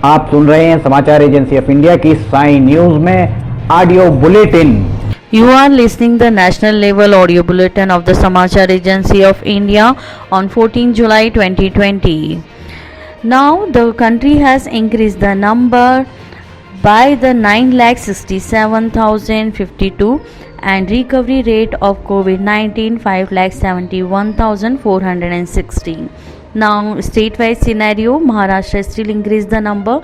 आप सुन रहे हैं समाचार एजेंसी ऑफ इंडिया की साई न्यूज में audio bulletin. You are listening the national level audio bulletin of the Samachar Agency of India on 14 July 2020. Now the country has increased the number by the 9,67,052 and recovery rate of COVID-19 5,71,416. Now state-wise scenario, Maharashtra still increased the number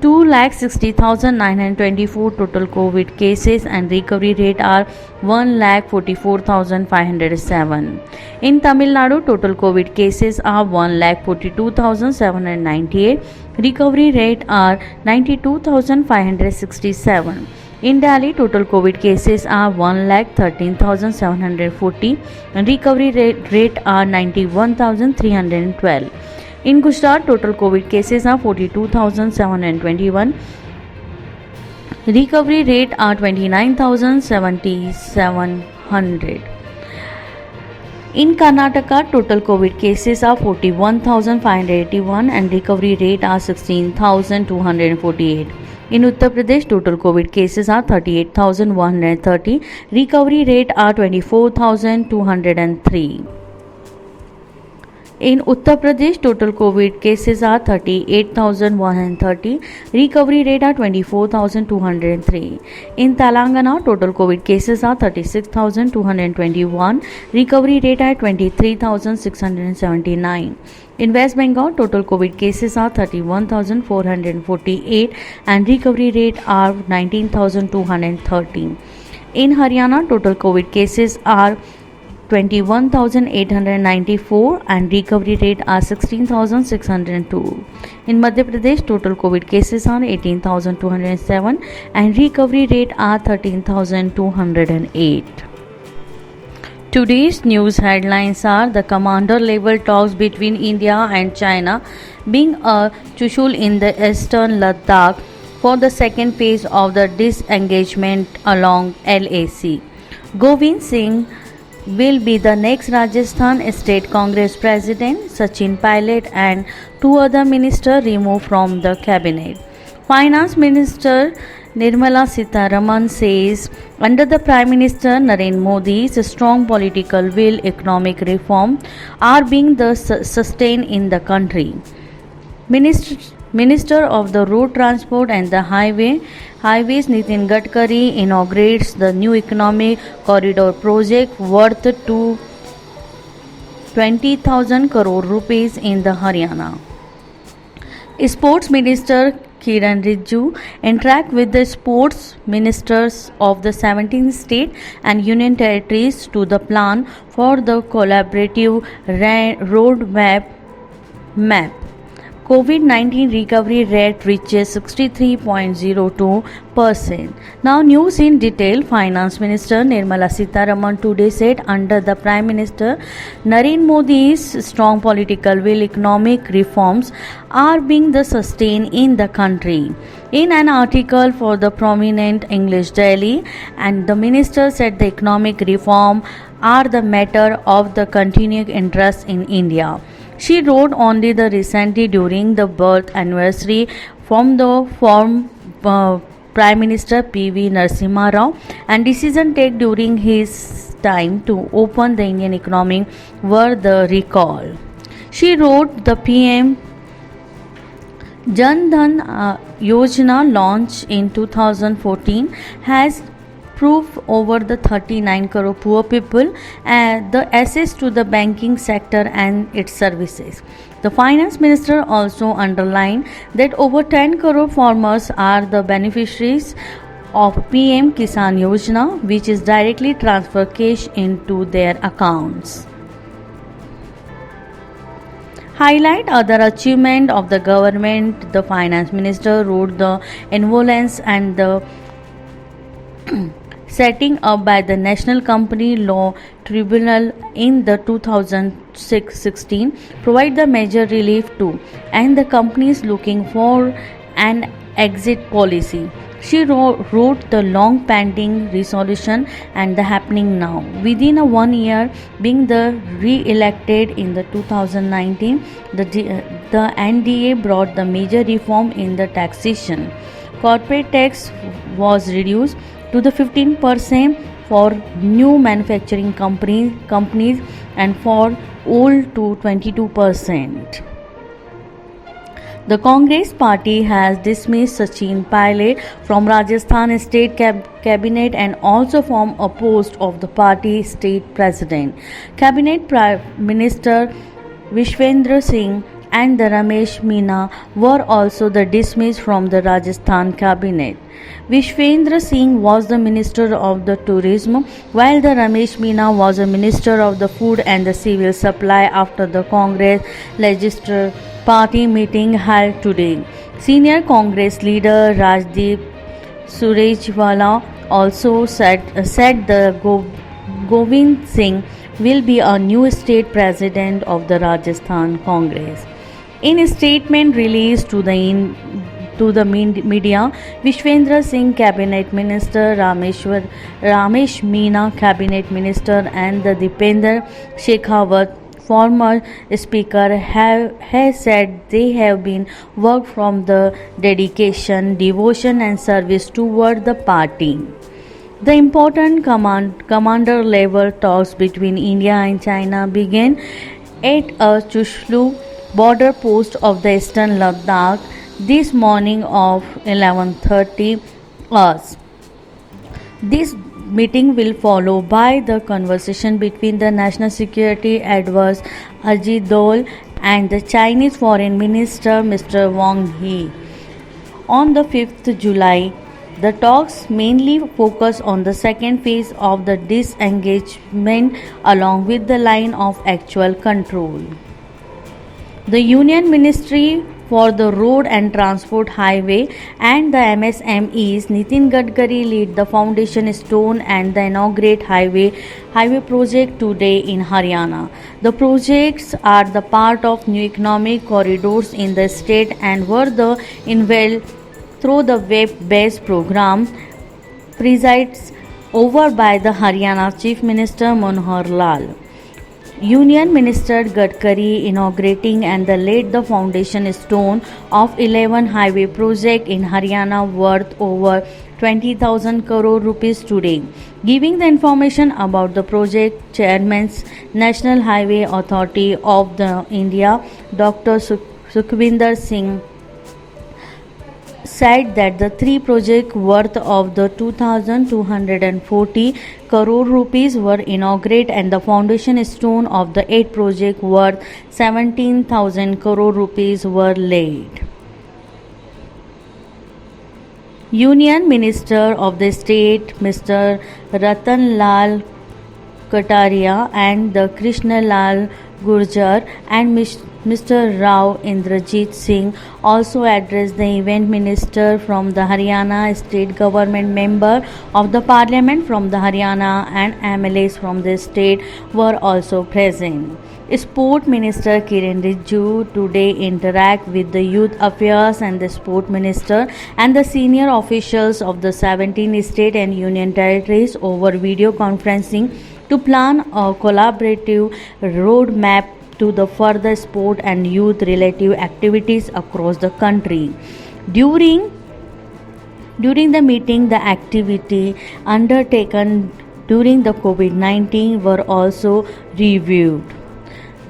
2,60,924 total COVID cases and recovery rate are 1,44,507. In Tamil Nadu, total COVID cases are 1,42,798. Recovery rate are 92,567. In Delhi, total COVID cases are 1,13,740 and recovery rate are 91,312. In Gujarat, total COVID cases are 42,721. Recovery rate are 29,700. In Karnataka, total COVID cases are 41,581 and recovery rate are 16,248. In Uttar Pradesh, total COVID cases are 38,130. Recovery rate are 24,203. In Uttar Pradesh, total COVID cases are 38,130. Recovery rate are 24,203. In Telangana, total COVID cases are 36,221. Recovery rate are 23,679. In West Bengal, total COVID cases are 31,448 and recovery rate are 19,213. In Haryana, total COVID cases are 21,894 and recovery rate are 16,602. In Madhya Pradesh, total COVID cases are 18,207 and recovery rate are 13,208. Today's news headlines are the commander level talks between India and China being a Chushul in the eastern Ladakh for the second phase of the disengagement along LAC. Govind Singh will be the next Rajasthan State Congress President. Sachin Pilot and two other ministers removed from the cabinet. Finance Minister Nirmala Sitharaman says under the Prime Minister Narendra Modi's strong political will, economic reform are being sustained in the country. Minister of the Road Transport and the Highways Nitin Gadkari inaugurates the new economic corridor project worth 20,000 crore rupees in the Haryana. Sports Minister Kiran Rijiju interact with the sports ministers of the 17 states and union territories to the plan for the collaborative roadmap. COVID-19 recovery rate reaches 63.02%. Now news in detail. Finance Minister Nirmala Sitharaman today said under the Prime Minister Narendra Modi's strong political will, economic reforms are being sustained in the country. In an article for the prominent English daily, and the minister said the economic reform are the matter of the continuing interest in India. She wrote only the recently during the birth anniversary from the former Prime Minister P.V. Narasimha Rao and decision taken during his time to open the Indian economy were the recall. She wrote the PM Jan Dhan Yojana launched in 2014 has proved over the 39 crore poor people the access to the banking sector and its services. The finance minister also underlined that over 10 crore farmers are the beneficiaries of PM Kisan Yojana, which is directly transfer cash into their accounts. Highlight other achievement of the government. The finance minister wrote the envolence and the setting up by the National Company Law Tribunal in the 2016 provide the major relief to and the companies looking for an exit policy. She wrote the long pending resolution and the happening now. Within a 1 year being the re-elected in the 2019, the NDA brought the major reform in the taxation. Corporate tax was reduced to the 15% for new manufacturing companies and for old to 22%. The Congress party has dismissed Sachin Pilot from Rajasthan state cabinet and also from a post of the party state president. Cabinet Prime Minister Vishwendra Singh and the Ramesh Meena were also the dismissed from the Rajasthan cabinet. Vishwendra Singh was the Minister of the Tourism, while the Ramesh Meena was a Minister of the Food and the Civil Supply after the Congress Legislative Party meeting held today. Senior Congress leader Rajdeep Surjewala also said the Govind Singh will be a new state president of the Rajasthan Congress. In a statement released to the media, Vishwendra Singh Cabinet Minister, Ramesh Meena Cabinet Minister and the Dipender Shekhawat former speaker has said they have been worked from the dedication, devotion and service toward the party. The important commander level talks between India and China began at a Chushlu border post of the eastern Ladakh this morning of 11:30 hours. This meeting will follow by the conversation between the National Security Advisor Ajit Dole and the Chinese Foreign Minister Mr. Wang Yi. On the 5th July, the talks mainly focus on the second phase of the disengagement along with the line of actual control. The Union Ministry for the Road and Transport Highway and the MSMEs Nitin Gadkari laid the foundation stone and the inaugurate highway project today in Haryana. The projects are the part of new economic corridors in the state and were the unveiled through the web-based program presided over by the Haryana Chief Minister Manohar Lal. Union Minister Gadkari inaugurating and laid the foundation stone of 11 highway project in Haryana worth over 20,000 crore rupees today. Giving the information about the project, Chairman National Highway Authority of the India, Dr. Sukhvinder Singh said that the three projects worth of the 2,240 crore rupees were inaugurated and the foundation stone of the 8 projects worth 17,000 crore rupees were laid. Union Minister of the State Mr. Ratan Lal Kataria and the Krishna Lal Gurjar and Mr. Rao Indrajit Singh also addressed the event. Minister from the Haryana state government, member of the parliament from the Haryana and MLAs from the state were also present. Sport Minister Kiren Rijiju today interact with the Youth Affairs and the Sport Minister and the senior officials of the 17 state and union territories over video conferencing to plan a collaborative roadmap to the further sport and youth related activities across the country. During the meeting, the activity undertaken during the COVID-19 were also reviewed.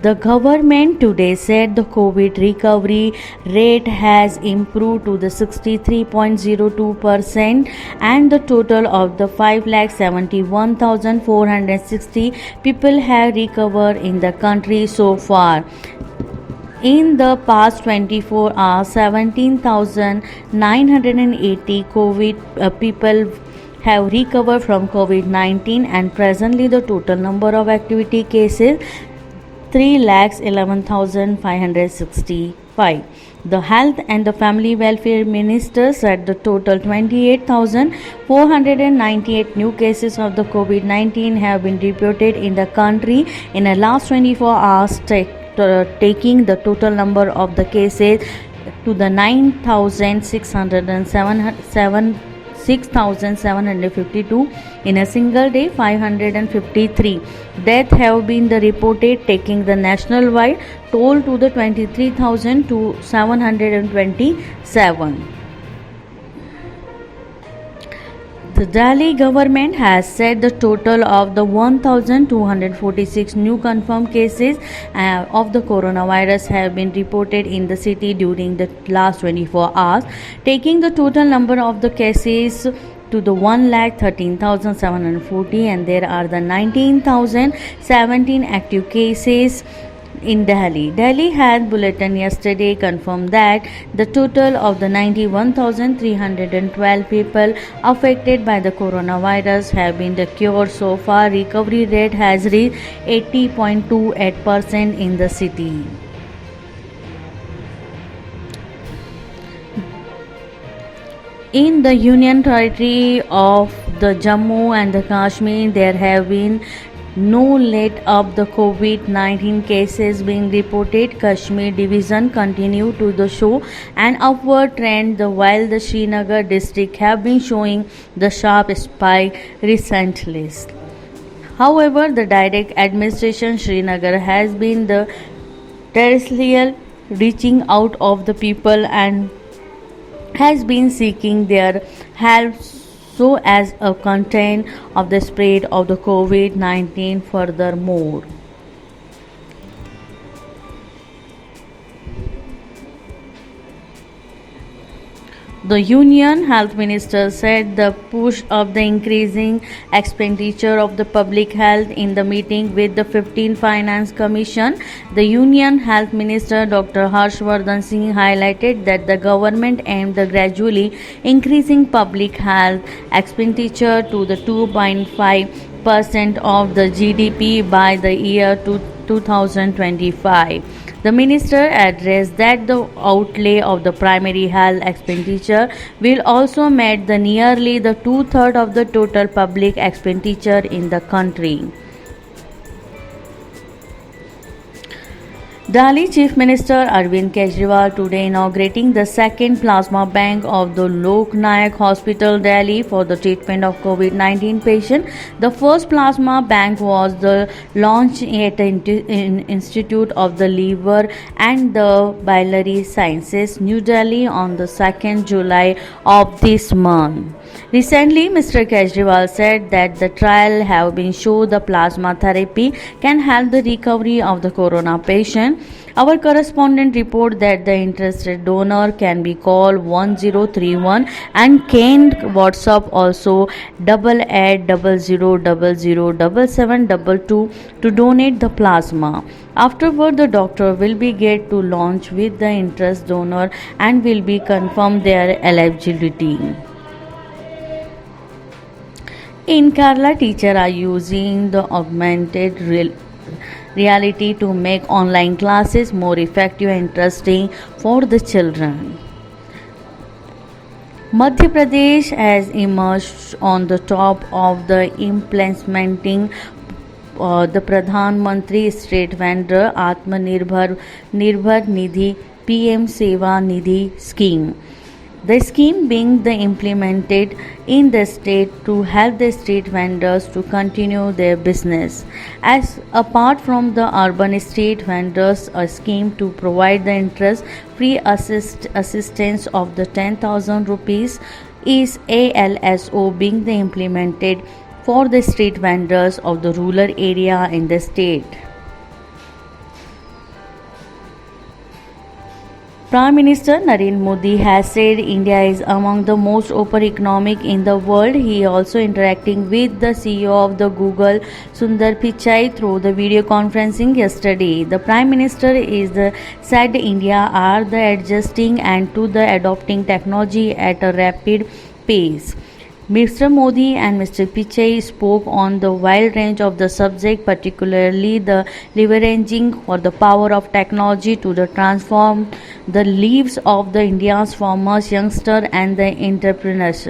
The government today said the COVID recovery rate has improved to the 63.02% and the total of the 5,71,460 people have recovered in the country so far. In the past 24 hours, 17,980 COVID people have recovered from COVID-19 and presently the total number of activity cases 3,11,565. The Health and the Family Welfare Minister said the total 28,498 new cases of the COVID-19 have been reported in the country in the last 24 hours, taking the total number of the cases to the 9,607 6,752 in a single day. 553 deaths have been reported, taking the nationwide toll to the 23,727. The Delhi government has said the total of the 1,246 new confirmed cases of the coronavirus have been reported in the city during the last 24 hours, taking the total number of the cases to the 1,13,740, and there are the 19,017 active cases in Delhi. Delhi had bulletin yesterday confirmed that the total of the 91,312 people affected by the coronavirus have been cured so far. Recovery rate has reached 80.28% in the city. In the Union Territory of the Jammu and the Kashmir, there have been no let up the COVID-19 cases being reported. Kashmir division continue to show an upward trend, while the Srinagar district have been showing the sharp spike recently. However, the direct administration Srinagar has been the terrestrial reaching out of the people and has been seeking their help so as a contain of the spread of the COVID-19 furthermore. The Union Health Minister said the push of the increasing expenditure of the public health in the meeting with the 15th Finance Commission. The Union Health Minister Dr. Harshvardhan Singh highlighted that the government aimed at gradually increasing public health expenditure to the 2.5% of the GDP by the year 2025. The minister addressed that the outlay of the primary health expenditure will also meet the nearly the 2/3 of the total public expenditure in the country. Delhi Chief Minister Arvind Kejriwal today inaugurating the second plasma bank of the Lok Nayak Hospital, Delhi, for the treatment of COVID-19 patients. The first plasma bank was launched at the Institute of the Liver and the Biliary Sciences, New Delhi, on the 2nd July of this month. Recently, Mr. Kejriwal said that the trial have been shown the plasma therapy can help the recovery of the corona patient. Our correspondent report that the interested donor can be called 1031 and can WhatsApp also 8800007722 to donate the plasma. Afterward, the doctor will be get to launch with the interest donor and will be confirm their eligibility. In Kerala, teachers are using the augmented reality to make online classes more effective and interesting for the children. Madhya Pradesh has emerged on the top of the implementing the Pradhan Mantri State Vendor Atmanirbhar Nidhi PM Seva Nidhi scheme. The scheme being implemented in the state to help the street vendors to continue their business. As apart from the urban street vendors, a scheme to provide the interest-free assistance of the 10,000 rupees is ALSO being implemented for the street vendors of the rural area in the state. Prime Minister Narendra Modi has said India is among the most open economic in the world. He also interacting with the CEO of the Google, Sundar Pichai, through the video conferencing yesterday. The Prime Minister said India are adjusting and to the adopting technology at a rapid pace. Mr. Modi and Mr. Pichai spoke on the wide range of the subject, particularly the leveraging for the power of technology to transform the lives of the India's farmers, youngsters and the entrepreneurs.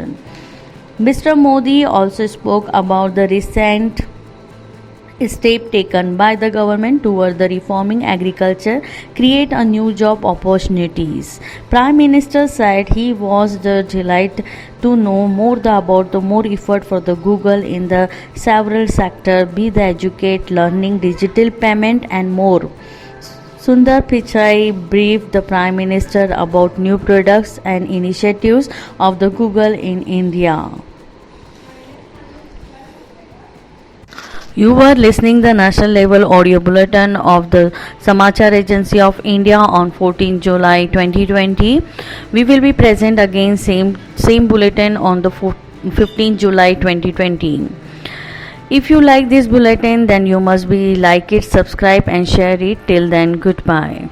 Mr. Modi also spoke about the recent step taken by the government toward the reforming agriculture create a new job opportunities. Prime Minister said he was delighted to know more about the more effort for the Google in the several sector, be the educate, learning, digital payment and more. Sundar Pichai briefed the Prime Minister about new products and initiatives of the Google in India. You were listening the national level audio bulletin of the Samachar Agency of India on 14 July 2020. We will be present again same bulletin on the 15 July 2020. If you like this bulletin, then you must be like it, subscribe and share it. Till then, goodbye.